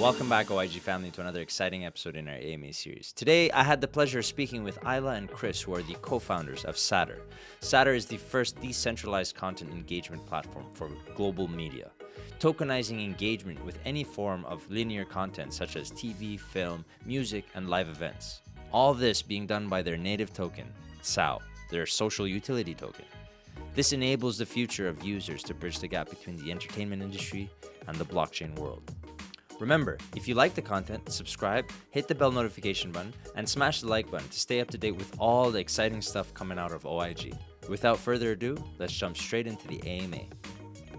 Welcome back, OIG family, to another exciting episode in our AMA series. Today, I had the pleasure of speaking with Isla and Chris, who are the co-founders of SATOR. SATOR is the first decentralized content engagement platform for global media, tokenizing engagement with any form of linear content such as TV, film, music, and live events. All this being done by their native token, SAO, their social utility token. This enables the future of users to bridge the gap between the entertainment industry and the blockchain world. Remember, if you like the content, subscribe, hit the bell notification button, and smash the like button to stay up to date with all the exciting stuff coming out of OIG. Without further ado, let's jump straight into the AMA.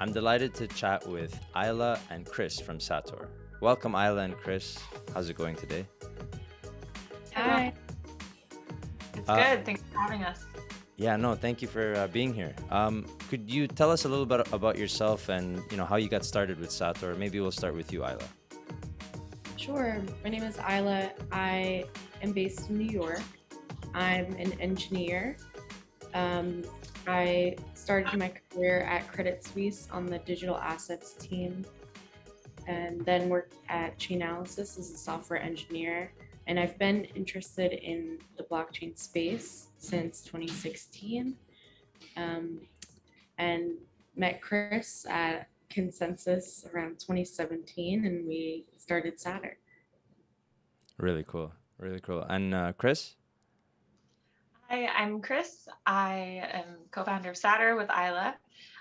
I'm delighted to chat with Isla and Chris from SATOR. Welcome, Isla and Chris. How's it going today? Hi. It's good. Thanks for having us. Yeah, no, thank you for being here. Could you tell us a little bit about yourself and how you got started with SATOR? Maybe we'll start with you, Isla. Sure. My name is Isla. I am based in New York. I'm an engineer. I started my career at Credit Suisse on the digital assets team and then worked at Chainalysis as a software engineer. And I've been interested in the blockchain space since 2016 and met Chris at Consensus around 2017, and we started SATOR. Really cool. Really cool. And Chris? Hi, I'm Chris. I am co-founder of SATOR with Isla.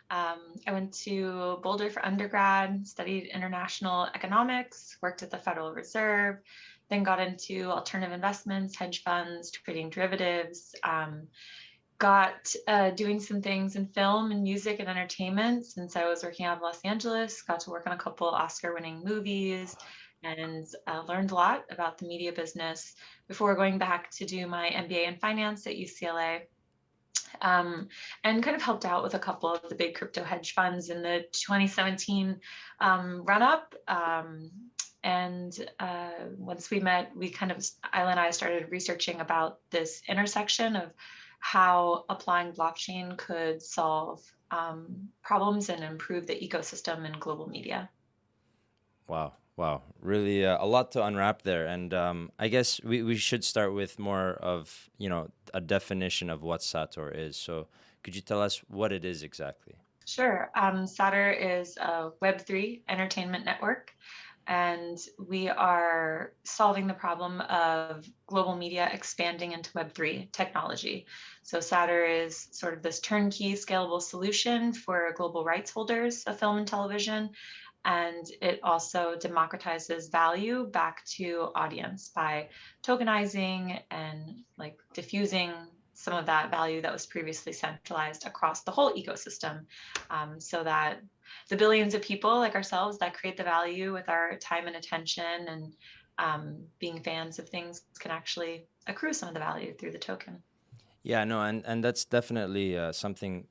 I went to Boulder for undergrad, studied international economics, worked at the Federal Reserve, then got into alternative investments, hedge funds, trading derivatives, got doing some things in film and music and entertainment since I was working out of Los Angeles, got to work on a couple Oscar-winning movies and learned a lot about the media business before going back to do my MBA in finance at UCLA. And kind of helped out with a couple of the big crypto hedge funds in the 2017 run-up. And once we met, Isla and I started researching about this intersection of how applying blockchain could solve problems and improve the ecosystem in global media. Wow. Really a lot to unwrap there. And I guess we should start with more of, a definition of what SATOR is. So could you tell us what it is exactly? Sure. SATOR is a Web3 entertainment network, and we are solving the problem of global media expanding into Web3 technology. So SATOR is sort of this turnkey scalable solution for global rights holders of film and television. And it also democratizes value back to audience by tokenizing and diffusing some of that value that was previously centralized across the whole ecosystem, so that the billions of people like ourselves that create the value with our time and attention and being fans of things can actually accrue some of the value through the token. Yeah, no, and that's definitely something,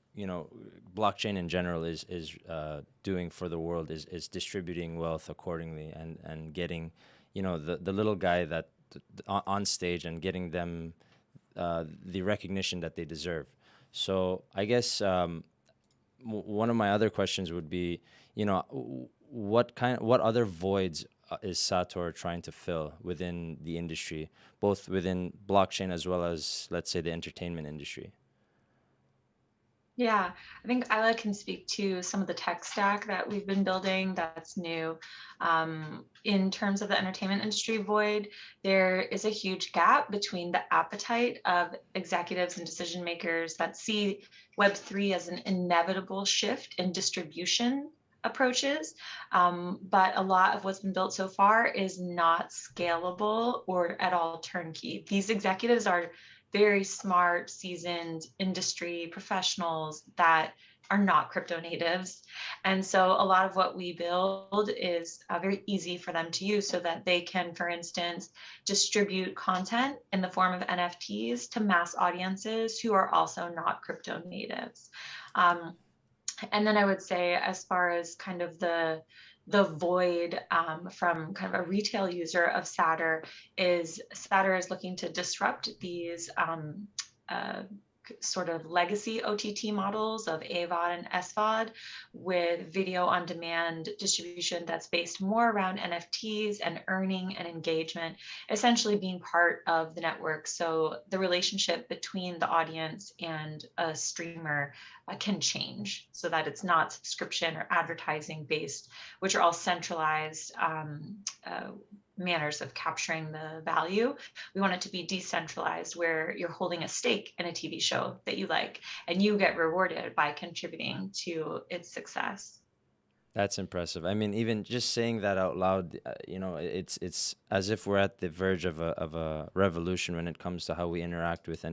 blockchain in general is doing for the world is distributing wealth accordingly and getting, the little guy that on stage and getting them the recognition that they deserve. So I guess one of my other questions would be, what other voids is SATOR trying to fill within the industry, both within blockchain as well as, let's say, the entertainment industry? Yeah, I think Isla can speak to some of the tech stack that we've been building that's new. In terms of the entertainment industry void, there is a huge gap between the appetite of executives and decision makers that see Web3 as an inevitable shift in distribution approaches. But a lot of what's been built so far is not scalable or at all turnkey. These executives are very smart, seasoned industry professionals that are not crypto natives. And so a lot of what we build is very easy for them to use so that they can, for instance, distribute content in the form of NFTs to mass audiences who are also not crypto natives. And then I would say, as far as kind of the void from kind of a retail user of SATOR is looking to disrupt these sort of legacy OTT models of AVOD and SVOD with video on demand distribution that's based more around NFTs and earning and engagement, essentially being part of the network. So the relationship between the audience and a streamer can change so that it's not subscription or advertising based, which are all centralized manners of capturing the value. We want it to be decentralized, where you're holding a stake in a TV show that you like and you get rewarded by contributing to its success. That's impressive. I mean, even just saying that out loud, it's as if we're at the verge of a revolution when it comes to how we interact with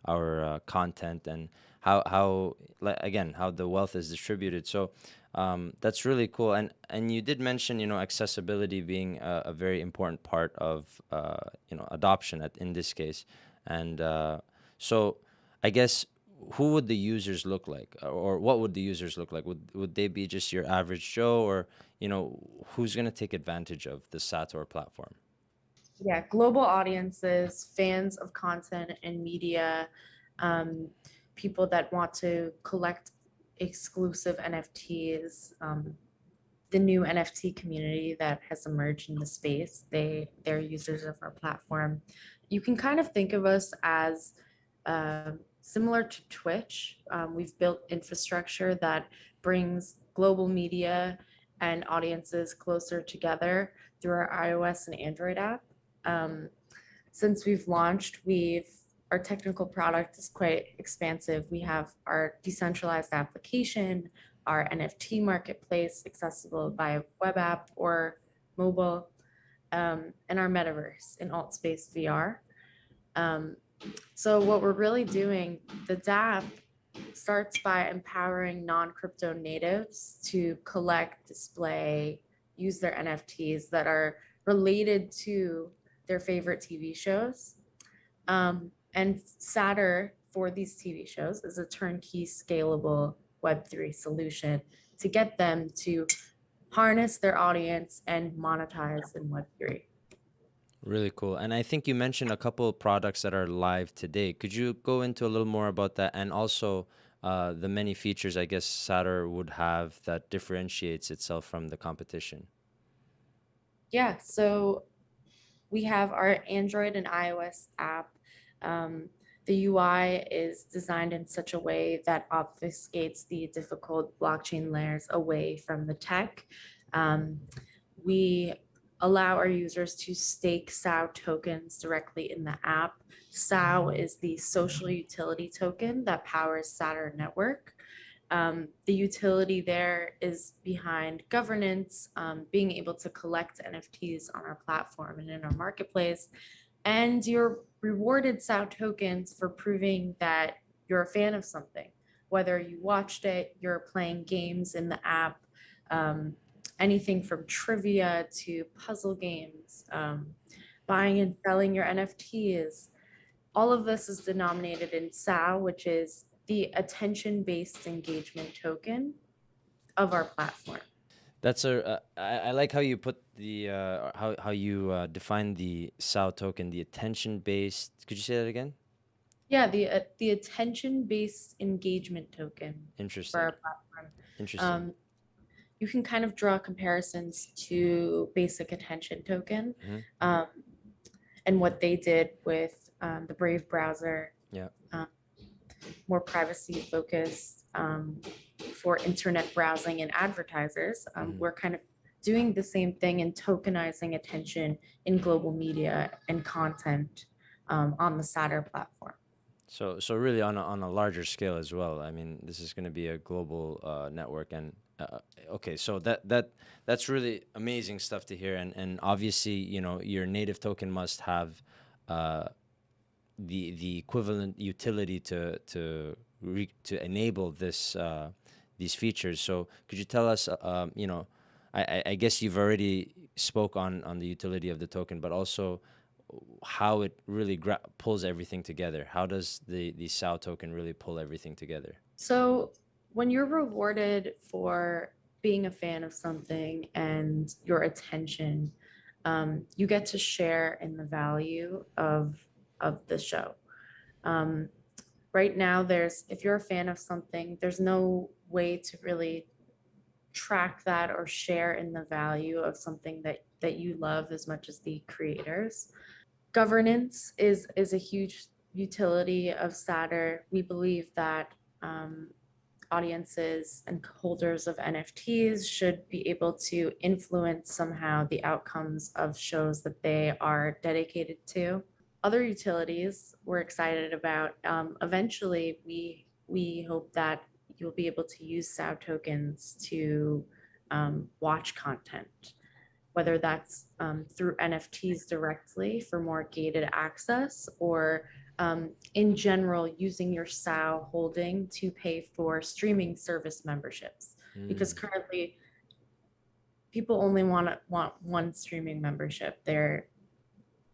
our content and how the wealth is distributed. So that's really cool. And you did mention, accessibility being a very important part of adoption in this case, and so I guess, who would the users look like, or what would the users look like? Would they be just your average Joe, or who's going to take advantage of the SATOR platform? Yeah, global audiences, fans of content and media, people that want to collect exclusive NFTs, the new NFT community that has emerged in the space. They're users of our platform. You can kind of think of us as similar to Twitch. We've built infrastructure that brings global media and audiences closer together through our iOS and Android app. Since we've launched, our technical product is quite expansive. We have our decentralized application, our NFT marketplace accessible by web app or mobile, and our metaverse in AltSpace VR. So what we're really doing, the DApp starts by empowering non-crypto natives to collect, display, use their NFTs that are related to their favorite TV shows. And SATOR for these TV shows is a turnkey, scalable Web3 solution to get them to harness their audience and monetize in Web3. Really cool. And I think you mentioned a couple of products that are live today. Could you go into a little more about that, and also the many features I guess SATOR would have that differentiates itself from the competition? Yeah, so we have our Android and iOS app. The UI is designed in such a way that obfuscates the difficult blockchain layers away from the tech. We allow our users to stake SAO tokens directly in the app. SAO is the social utility token that powers SATOR network. The utility there is behind governance, being able to collect NFTs on our platform and in our marketplace. And you're rewarded SAO tokens for proving that you're a fan of something, whether you watched it, you're playing games in the app, anything from trivia to puzzle games, buying and selling your NFTs. All of this is denominated in SAO, which is the attention-based engagement token of our platform. That's I like how you put the how you define the SAO token, the attention based. Could you say that again? Yeah, the attention-based engagement token for Interesting. our platform. Interesting. You can kind of draw comparisons to basic attention token, Mhm. and what they did with the Brave browser, Yeah. more privacy focused, for internet browsing and advertisers. We're kind of doing the same thing in tokenizing attention in global media and content on the SATOR platform. So really on a larger scale as well. I mean, this is going to be a global network, and okay, so that's really amazing stuff to hear. And obviously, your native token must have the equivalent utility to enable these features. So could you tell us, I guess you've already spoke on the utility of the token, but also how it really pulls everything together. How does the SAO token really pull everything together? So when you're rewarded for being a fan of something and your attention, you get to share in the value of the show. right now, if you're a fan of something, there's no way to really track that or share in the value of something that you love as much as the creators. Governance is a huge utility of SATOR. We believe that audiences and holders of NFTs should be able to influence somehow the outcomes of shows that they are dedicated to. Other utilities we're excited about. Eventually, we hope that you'll be able to use SAO tokens to watch content, whether that's through NFTs directly for more gated access, or in general, using your SAO holding to pay for streaming service memberships. Because currently, people only want one streaming membership.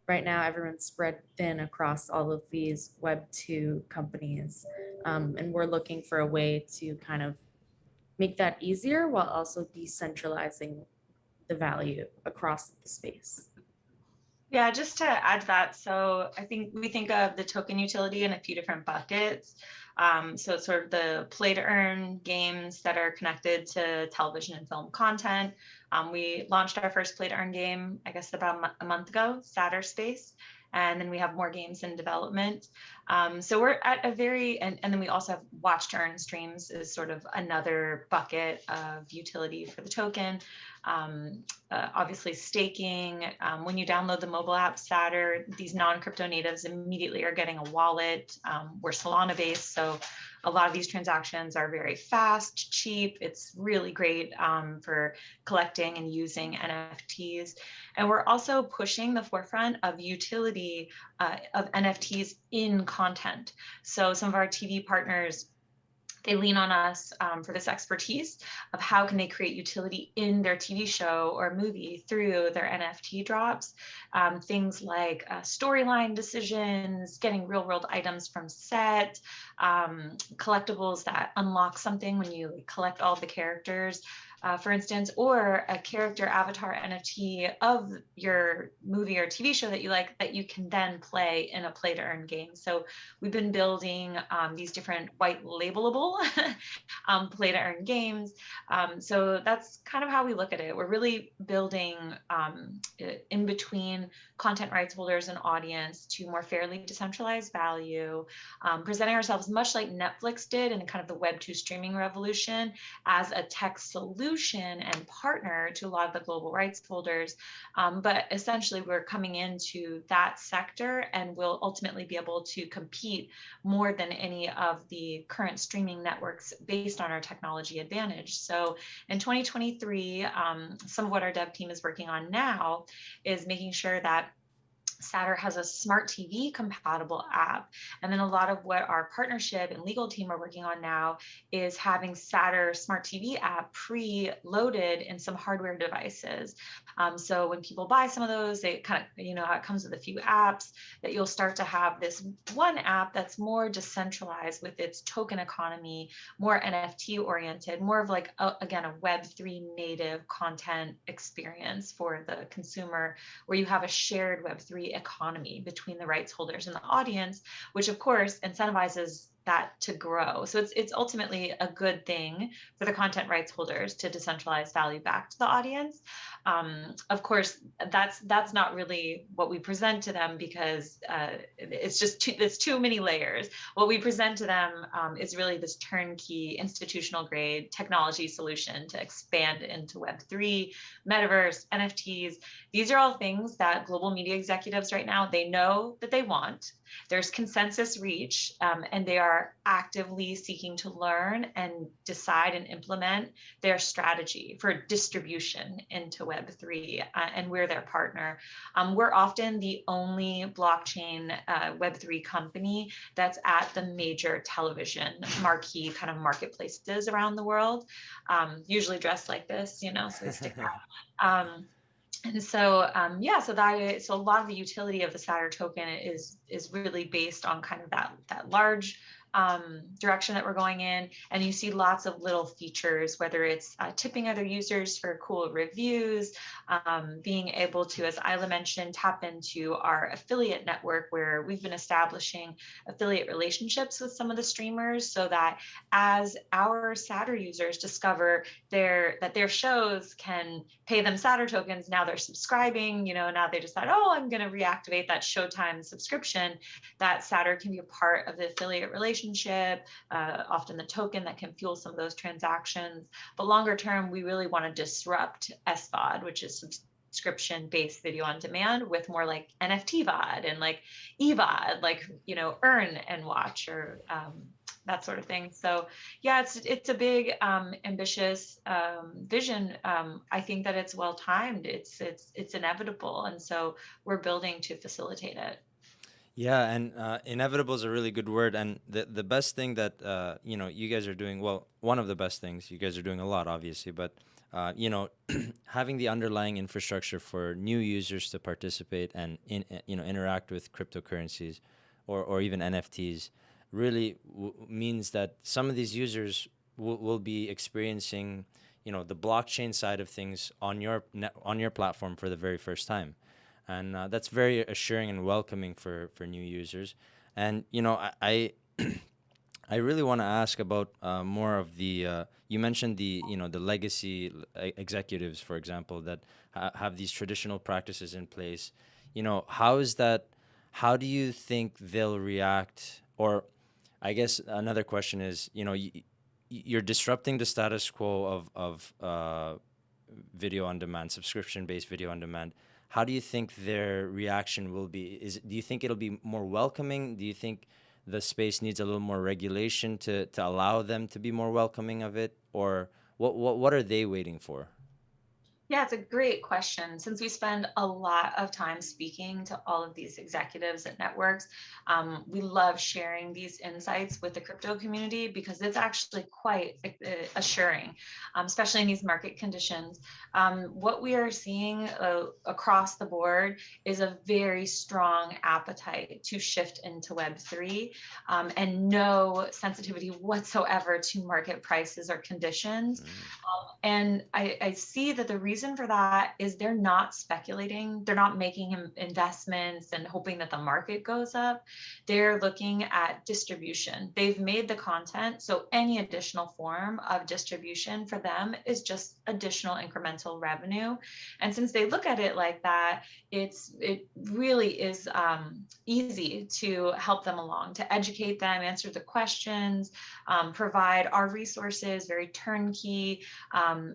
Right now, everyone's spread thin across all of these Web2 companies. And we're looking for a way to kind of make that easier while also decentralizing the value across the space. Yeah, just to add to that, so I think we think of the token utility in a few different buckets. So it's sort of the play to earn games that are connected to television and film content. We launched our first play to earn game, I guess about a month ago, SATOR Space. And then we have more games in development. So we're at a and then we also have watch to earn streams is sort of another bucket of utility for the token. Obviously staking. When you download the mobile app SATOR, these non-crypto natives immediately are getting a wallet. We're Solana based, so a lot of these transactions are very fast, cheap. It's really great for collecting and using NFTs. And we're also pushing the forefront of utility of NFTs in content. So some of our TV partners, they lean on us for this expertise of how can they create utility in their TV show or movie through their NFT drops. Things like storyline decisions, getting real world items from set, collectibles that unlock something when you collect all the characters. For instance, or a character avatar NFT of your movie or TV show that you like that you can then play in a play to earn game. So we've been building these different white labelable play to earn games. So that's kind of how we look at it. We're really building in between content rights holders and audience to more fairly decentralize value, presenting ourselves much like Netflix did in kind of the Web2 streaming revolution as a tech solution and partner to a lot of the global rights holders. But essentially, we're coming into that sector and will ultimately be able to compete more than any of the current streaming networks based on our technology advantage. So in 2023, some of what our dev team is working on now is making sure that SATOR has a smart TV compatible app. And then a lot of what our partnership and legal team are working on now is having SATOR smart TV app pre-loaded in some hardware devices. So when people buy some of those, they kind of, it comes with a few apps that you'll start to have this one app that's more decentralized with its token economy, more NFT oriented, more of like, again, a Web3 native content experience for the consumer, where you have a shared Web3 economy between the rights holders and the audience, which of course incentivizes that to grow. So it's ultimately a good thing for the content rights holders to decentralize value back to the audience. Of course, that's not really what we present to them, because it's too many layers. What we present to them is really this turnkey institutional grade technology solution to expand into Web3, metaverse, NFTs. These are all things that global media executives right now, they know that they want. There's consensus reach, and they are actively seeking to learn and decide and implement their strategy for distribution into Web3, and we're their partner. We're often the only blockchain Web3 company that's at the major television marquee kind of marketplaces around the world, usually dressed like this, so they stick out. And so, so a lot of the utility of the SATOR token is really based on kind of that large direction that we're going in. And you see lots of little features, whether it's tipping other users for cool reviews, being able to, as Isla mentioned, tap into our affiliate network, where we've been establishing affiliate relationships with some of the streamers, so that as our SATOR users discover that their shows can pay them SATOR tokens, now they're subscribing, now they decide, oh, I'm going to reactivate that Showtime subscription, that SATOR can be a part of the affiliate relationship, often the token that can fuel some of those transactions. But longer term, we really want to disrupt SVOD, which is subscription-based video on demand, with more like NFT VOD and like eVOD, like, earn and watch, or that sort of thing. So yeah, it's a big, ambitious vision. I think that it's well timed. It's inevitable, and so we're building to facilitate it. Yeah, and inevitable is a really good word. And the best thing that you guys are doing, well, one of the best things, you guys are doing a lot, obviously, but having the underlying infrastructure for new users to participate and interact with cryptocurrencies, or even NFTs, really means that some of these users will be experiencing the blockchain side of things on your platform for the very first time. And that's very assuring and welcoming for new users. And I really want to ask about more of the you mentioned the legacy executives, for example, that have these traditional practices in place. How is that? How do you think they'll react? Or I guess another question is, you're disrupting the status quo of video on demand, subscription-based video on demand. How do you think their reaction will be? Do you think it'll be more welcoming? Do you think the space needs a little more regulation to allow them to be more welcoming of it? Or what are they waiting for? Yeah, it's a great question. Since we spend a lot of time speaking to all of these executives at networks, we love sharing these insights with the crypto community, because it's actually quite assuring, especially in these market conditions. What we are seeing across the board is a very strong appetite to shift into Web3, and no sensitivity whatsoever to market prices or conditions. And I see that the reason for that is they're not speculating. They're not making investments and hoping that the market goes up. They're looking at distribution. They've made the content, so any additional form of distribution for them is just additional incremental revenue. And since they look at it like that, it really is easy to help them along, to educate them, answer the questions, provide our resources, very turnkey,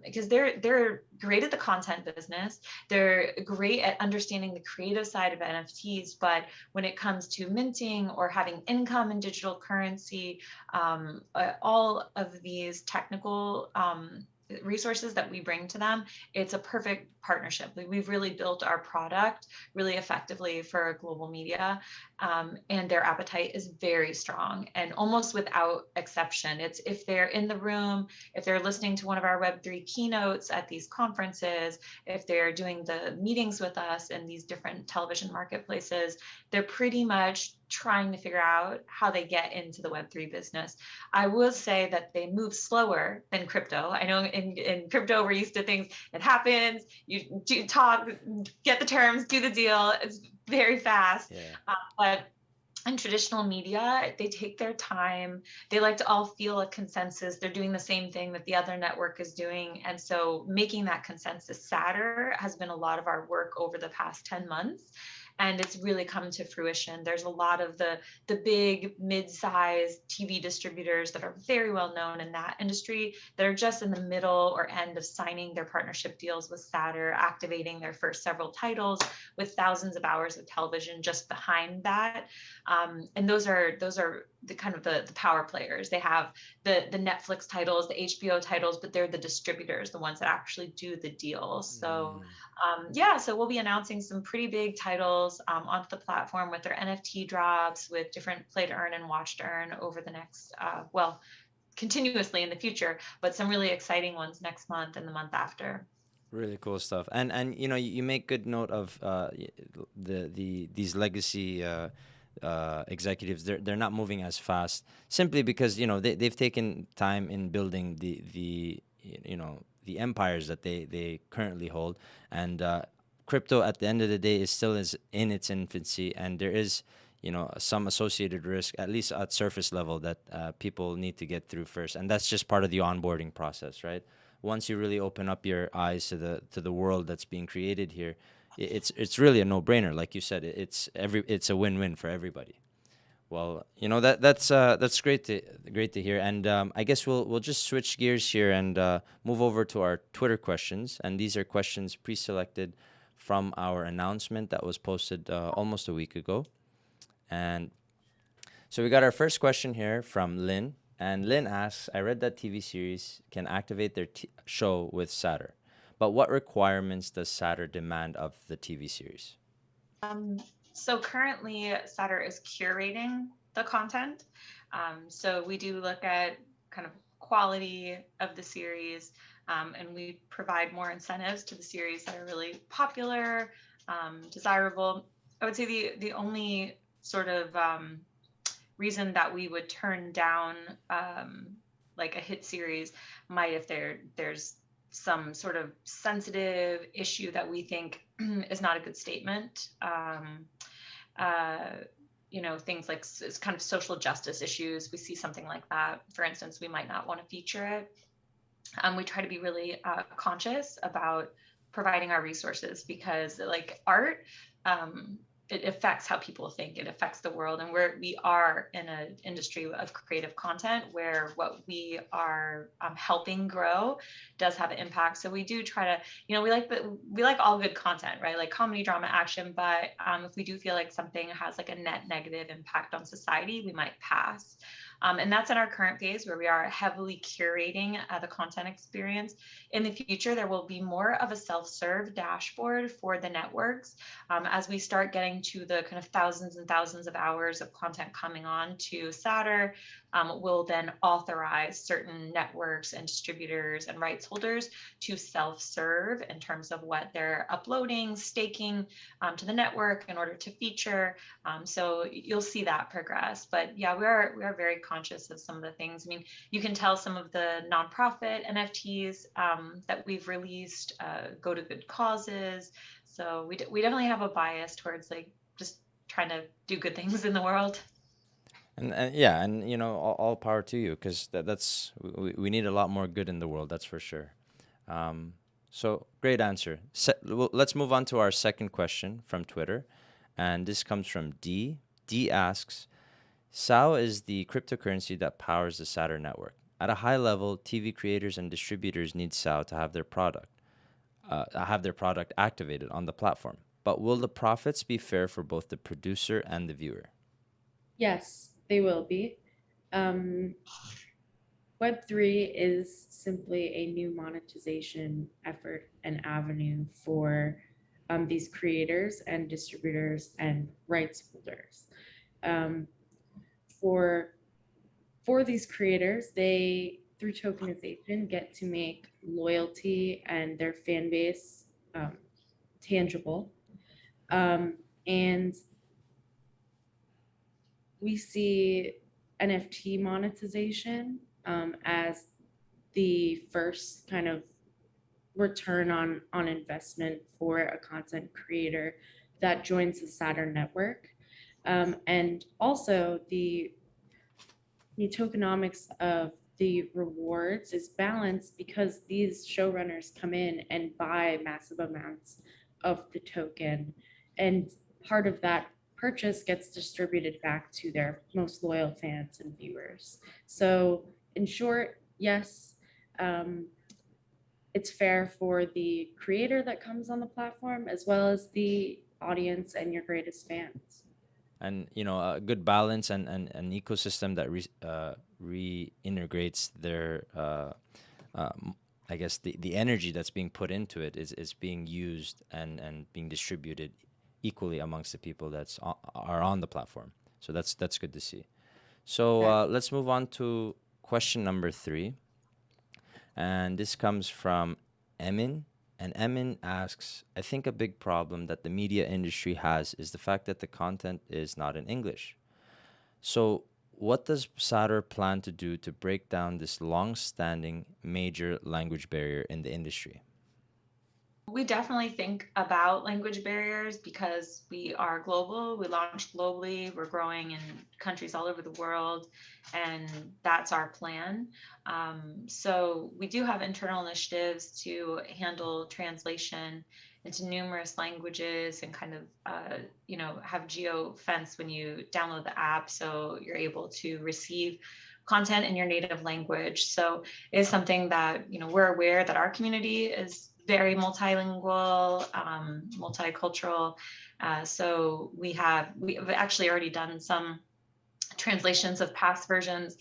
because they're great at the content business. They're great at understanding the creative side of NFTs, but when it comes to minting or having income in digital currency, all of these technical resources that we bring to them, it's a perfect partnership. We've really built our product really effectively for global media, and their appetite is very strong, and almost without exception. It's if they're in the room, if they're listening to one of our Web3 keynotes at these conferences, if they're doing the meetings with us in these different television marketplaces, they're pretty much trying to figure out how they get into the Web3 business. I will say that they move slower than crypto. I know in crypto, we're used to things, it happens, you do talk, get the terms, do the deal. It's very fast. Yeah. But in traditional media, they take their time. They like to all feel a consensus. They're doing the same thing that the other network is doing. And so making that consensus SATOR has been a lot of our work over the past 10 months. And it's really come to fruition. There's a lot of the big mid-sized TV distributors that are very well known in that industry that are just in the middle or end of signing their partnership deals with SATOR, activating their first several titles with thousands of hours of television just behind that. And those are the kind of the power players. They have the Netflix titles, the HBO titles, but they're the distributors, the ones that actually do the deals. So yeah, so we'll be announcing some pretty big titles onto the platform with their NFT drops, with different play to earn and watch to earn over the next, continuously in the future, but some really exciting ones next month and the month after. Really cool stuff. And you make good note of these legacy executives, they're not moving as fast, simply because they've taken time in building the empires that they currently hold. And crypto, at the end of the day, is in its infancy, and there is some associated risk, at least at surface level, that people need to get through first, and that's just part of the onboarding process, right? Once you really open up your eyes to the world that's being created here, it's really a no-brainer. Like you said, it's a win-win for everybody. Well, that's great to hear. And I guess we'll just switch gears here and move over to our Twitter questions. And these are questions pre-selected from our announcement that was posted almost a week ago. And so we got our first question here from Lynn. And Lynn asks, I read that TV series can activate their show with SATOR, but what requirements does SATOR demand of the TV series? So currently, SATOR is curating the content. So we do look at kind of quality of the series, and we provide more incentives to the series that are really popular, desirable. I would say the only sort of reason that we would turn down like a hit series might if there's some sort of sensitive issue that we think is not a good statement. Things like it's kind of social justice issues. We see something like that, for instance, we might not want to feature it. We try to be really conscious about providing our resources, because like art, it affects how people think, it affects the world, and we are in an industry of creative content where what we are helping grow does have an impact. So we do try to, we like all good content, right? Like comedy, drama, action, but if we do feel like something has like a net negative impact on society, we might pass. And that's in our current phase where we are heavily curating the content experience. In the future, there will be more of a self-serve dashboard for the networks as we start getting to the kind of thousands and thousands of hours of content coming on to SATOR. Will then authorize certain networks and distributors and rights holders to self-serve in terms of what they're uploading, staking to the network in order to feature. So you'll see that progress. But yeah, we are very conscious of some of the things. I mean, you can tell some of the nonprofit NFTs that we've released go to good causes. So we definitely have a bias towards like just trying to do good things in the world. And yeah, and all power to you, because that's we need a lot more good in the world, that's for sure. So great answer. Let's move on to our second question from Twitter, and this comes from D. D asks, SAO is the cryptocurrency that powers the SATOR network. At a high level, TV creators and distributors need SAO to have their product activated on the platform. But will the profits be fair for both the producer and the viewer? Yes, they will be. Web3 is simply a new monetization effort and avenue for these creators and distributors and rights holders. For these creators, they, through tokenization, get to make loyalty and their fan base tangible. And we see NFT monetization as the first kind of return on investment for a content creator that joins the SATOR network. And also the tokenomics of the rewards is balanced because these showrunners come in and buy massive amounts of the token, and part of that purchase gets distributed back to their most loyal fans and viewers. So in short, yes, it's fair for the creator that comes on the platform as well as the audience and your greatest fans. And a good balance and an ecosystem that reintegrates their I guess the energy that's being put into it is being used and being distributed equally amongst the people are on the platform. So that's good to see. So let's move on to question number 3, and this comes from Emin. And Emin asks, I think a big problem that the media industry has is the fact that the content is not in English. So, what does SATOR plan to do to break down this long standing major language barrier in the industry? We definitely think about language barriers because we are global. We launched globally. We're growing in countries all over the world, and that's our plan. So we do have internal initiatives to handle translation into numerous languages and kind of, have geo fence when you download the app, so you're able to receive content in your native language. So it's something that we're aware that our community is very multilingual, multicultural. So we've actually already done some translations of past versions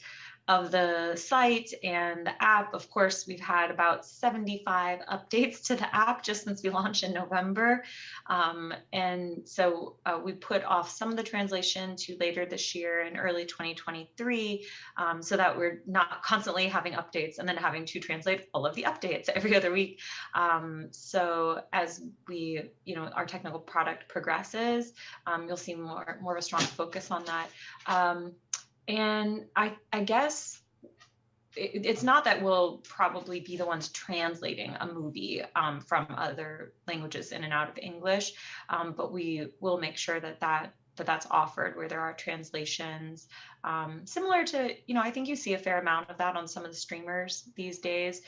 of the site and the app. Of course, we've had about 75 updates to the app just since we launched in November. And so we put off some of the translation to later this year in early 2023, so that we're not constantly having updates and then having to translate all of the updates every other week. So as our technical product progresses, you'll see more of a strong focus on that. And I guess it's not that we'll probably be the ones translating a movie from other languages in and out of English, but we will make sure that's offered where there are translations, similar to, I think you see a fair amount of that on some of the streamers these days.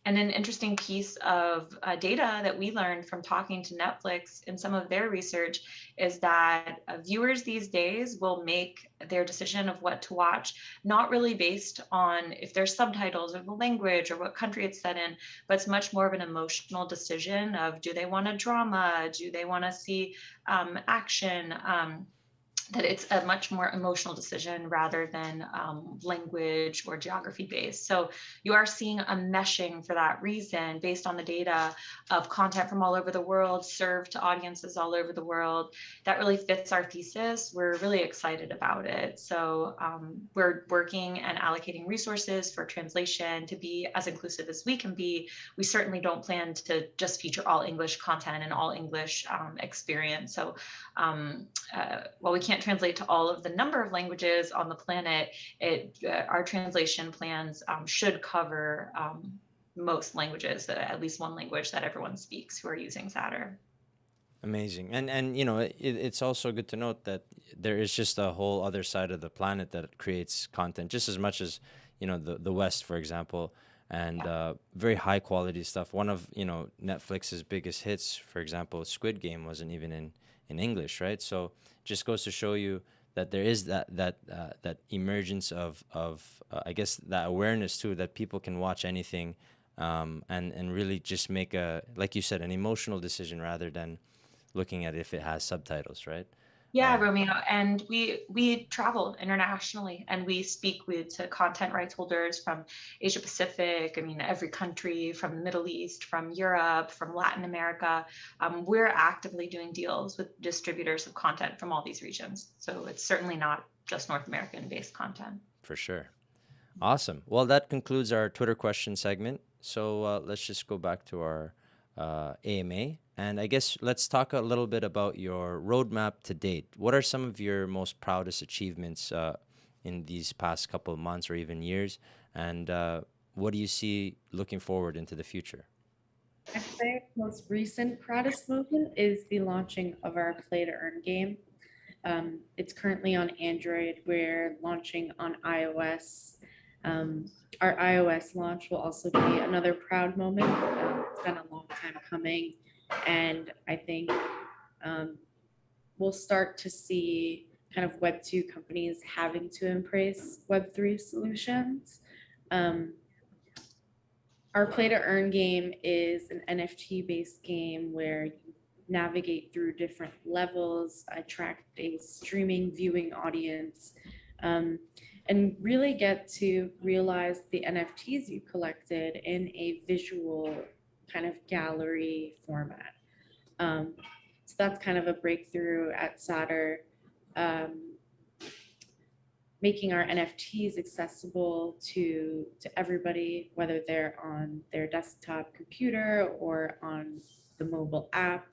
And an interesting piece of data that we learned from talking to Netflix in some of their research is that viewers these days will make their decision of what to watch not really based on if there's subtitles or the language or what country it's set in, but it's much more of an emotional decision of, do they want a drama? Do they want to see action? That it's a much more emotional decision rather than language or geography based. So you are seeing a meshing for that reason based on the data of content from all over the world served to audiences all over the world. That really fits our thesis. We're really excited about it. So we're working and allocating resources for translation to be as inclusive as we can be. We certainly don't plan to just feature all English content and all English experience. So while we can't translate to all of the number of languages on the planet, our translation plans should cover most languages, at least one language that everyone speaks who are using SATOR. Amazing. And it's also good to note that there is just a whole other side of the planet that creates content just as much as, the West, for example, and very high quality stuff. One of, Netflix's biggest hits, for example, Squid Game, wasn't even in English, right? So just goes to show you that there is that emergence of I guess that awareness too, that people can watch anything, and really just make like you said, an emotional decision rather than looking at if it has subtitles, right? Yeah, Romeo, and we travel internationally and we speak to content rights holders from Asia Pacific. I mean, every country, from the Middle East, from Europe, from Latin America. We're actively doing deals with distributors of content from all these regions. So it's certainly not just North American-based content. For sure. Awesome. Well, that concludes our Twitter question segment. So let's just go back to our AMA. And I guess let's talk a little bit about your roadmap to date. What are some of your most proudest achievements in these past couple of months or even years? And what do you see looking forward into the future? I'd say most recent proudest moment is the launching of our Play to Earn game. It's currently on Android. We're launching on iOS. Our iOS launch will also be another proud moment. It's been a long time coming, and I think we'll start to see kind of Web2 companies having to embrace Web3 solutions. Our Play to Earn game is an NFT-based game where you navigate through different levels, attract a streaming viewing audience, and really get to realize the NFTs you collected in a visual kind of gallery format. So that's kind of a breakthrough at SATOR. making our NFTs accessible to everybody, whether they're on their desktop computer or on the mobile app,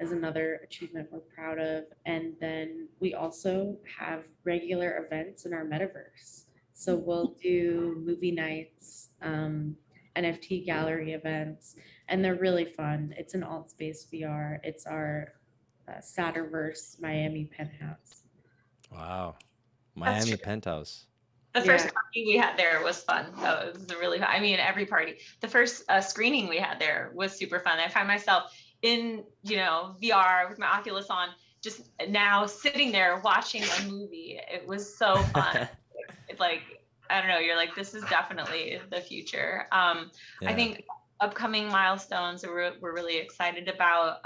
is another achievement we're proud of. And then we also have regular events in our metaverse. So we'll do movie nights, NFT gallery events, and they're really fun. It's an alt space VR. It's our Satterverse Miami penthouse. Wow. That's Miami true. penthouse. The Yeah, first party we had there was fun. That was really fun. I mean, every party. The first screening we had there was super fun. I find myself in, VR with my Oculus on, just now sitting there watching a movie. It was so fun. It's like, I don't know, you're like, this is definitely the future. I Yeah. think upcoming milestones we're really excited about.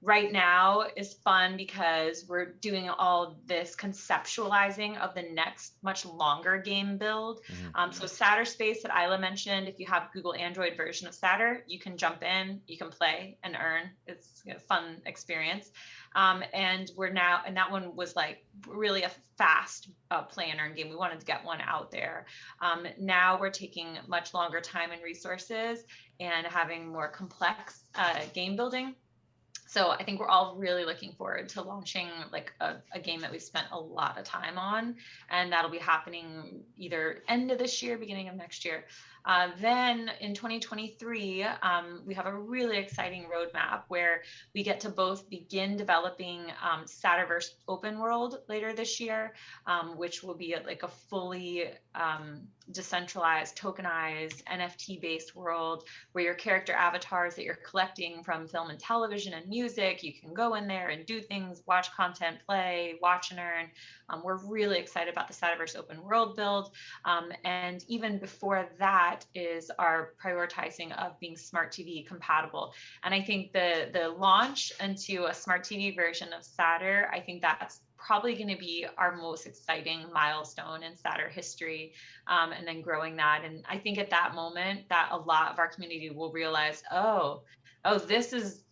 Right now is fun because we're doing all this conceptualizing of the next much longer game build. So SATOR Space that Isla mentioned, if you have Google Android version of SATOR, you can jump in, you can play and earn. It's a fun experience. And that one was like really a fast play and earn game. We wanted to get one out there. Now we're taking much longer time and resources and having more complex game building. So I think we're all really looking forward to launching like a game that we've spent a lot of time on, and that'll be happening either end of this year, beginning of next year. Then in 2023, we have a really exciting roadmap where we get to both begin developing Satterverse open world later this year, which will be like a fully decentralized, tokenized, NFT-based world where your character avatars that you're collecting from film and television and music, you can go in there and do things, watch content, play, watch and earn. We're really excited about the Satterverse open world build. And even before that is our prioritizing of being smart TV compatible. And I think the launch into a smart TV version of SATOR, I think that's probably going to be our most exciting milestone in SATOR history, and then growing that. And I think at that moment that a lot of our community will realize, oh, this is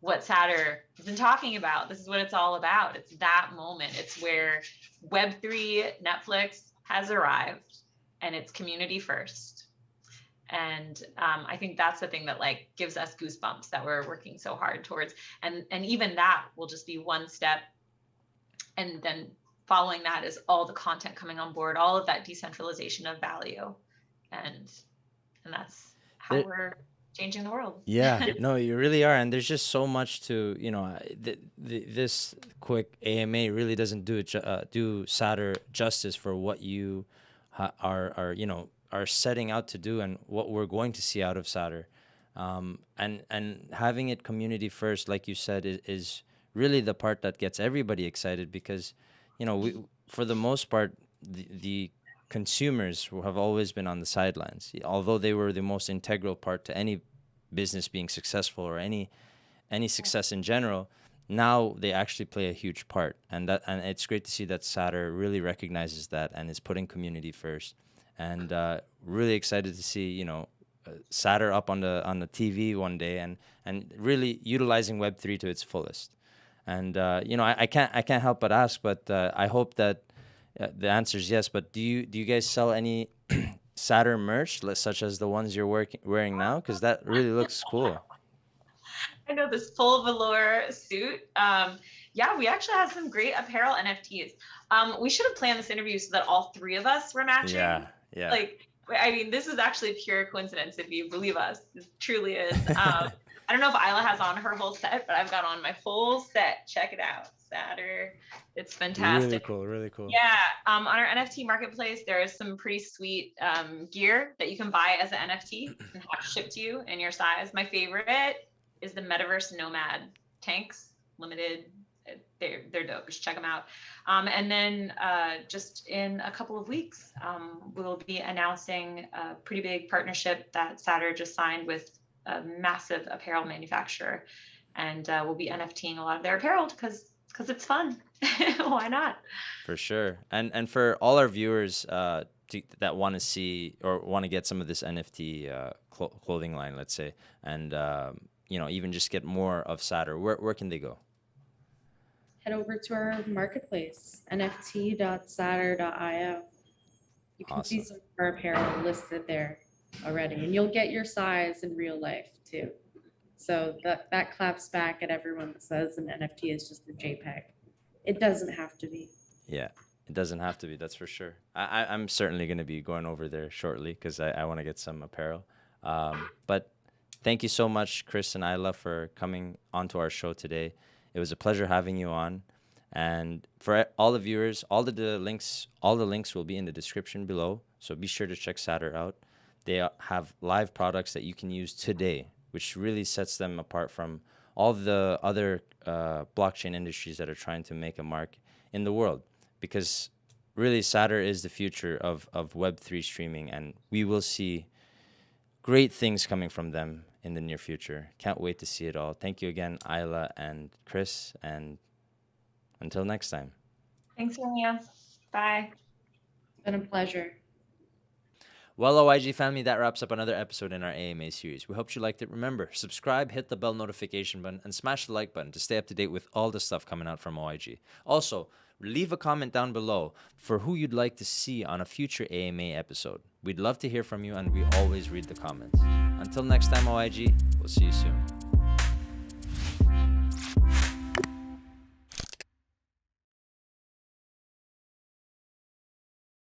what SATOR has been talking about. This is what it's all about. It's that moment. It's where Web3 Netflix has arrived, and it's community first. And I think that's the thing that like gives us goosebumps that we're working so hard towards. And even that will just be one step. And then following that is all the content coming on board, all of that decentralization of value. And that's how There, we're changing the world. yeah, no, you really are, and there's just so much to this quick AMA really doesn't do SATOR justice for what you are setting out to do and what we're going to see out of SATOR, and having it community first, like you said, is really the part that gets everybody excited because, we for the most part the consumers who have always been on the sidelines, although they were the most integral part to any business being successful or any success in general. Now they actually play a huge part, and it's great to see that SATOR really recognizes that and is putting community first. And really excited to see SATOR up on the TV one day and really utilizing Web3 to its fullest. And I can't help but ask, but I hope that the answer is yes. But do you guys sell any SATOR merch, such as the ones you're wearing now? Because that really looks cool. I know this full velour suit. Yeah, we actually have some great apparel NFTs. We should have planned this interview so that all three of us were matching. Yeah. Like, I mean, this is actually pure coincidence if you believe us. It truly is. I don't know if Isla has on her whole set, but I've got on my full set. Check it out. SATOR. It's fantastic. Really cool. Yeah, on our NFT marketplace, there is some pretty sweet gear that you can buy as an NFT and have shipped to you in your size. My favorite is the Metaverse Nomad tanks, limited. They're dope. Just check them out. And then just in a couple of weeks, we'll be announcing a pretty big partnership that SATOR just signed with a massive apparel manufacturer, and we'll be NFTing a lot of their apparel because it's fun. Why not? For sure. And for all our viewers that want to see or want to get some of this NFT clothing line, let's say, and even just get more of SATOR, where can they go? head over to our marketplace, nft.sator.io. You can see Awesome. some of our apparel listed there already, and you'll get your size in real life too. So that claps back at everyone that says an NFT is just a JPEG. It doesn't have to be. Yeah, it doesn't have to be, that's for sure. I'm certainly going to be going over there shortly because I want to get some apparel. But thank you so much, Chris and Isla, for coming onto our show today. It was a pleasure having you on. And for all the viewers, all the links will be in the description below. So be sure to check SATOR out. They have live products that you can use today, which really sets them apart from all the other blockchain industries that are trying to make a mark in the world. Because really, SATOR is the future of Web3 streaming, and we will see great things coming from them in the near future. Can't wait to see it all. Thank you again, Isla and Chris, and until next time. Thanks, Maria. Bye. It's been a pleasure. Well, OIG family, that wraps up another episode in our AMA series. We hope you liked it. Remember, subscribe, hit the bell notification button, and smash the like button to stay up to date with all the stuff coming out from OIG. Also, leave a comment down below for who you'd like to see on a future AMA episode. We'd love to hear from you, and we always read the comments. Until next time, OIG, we'll see you soon.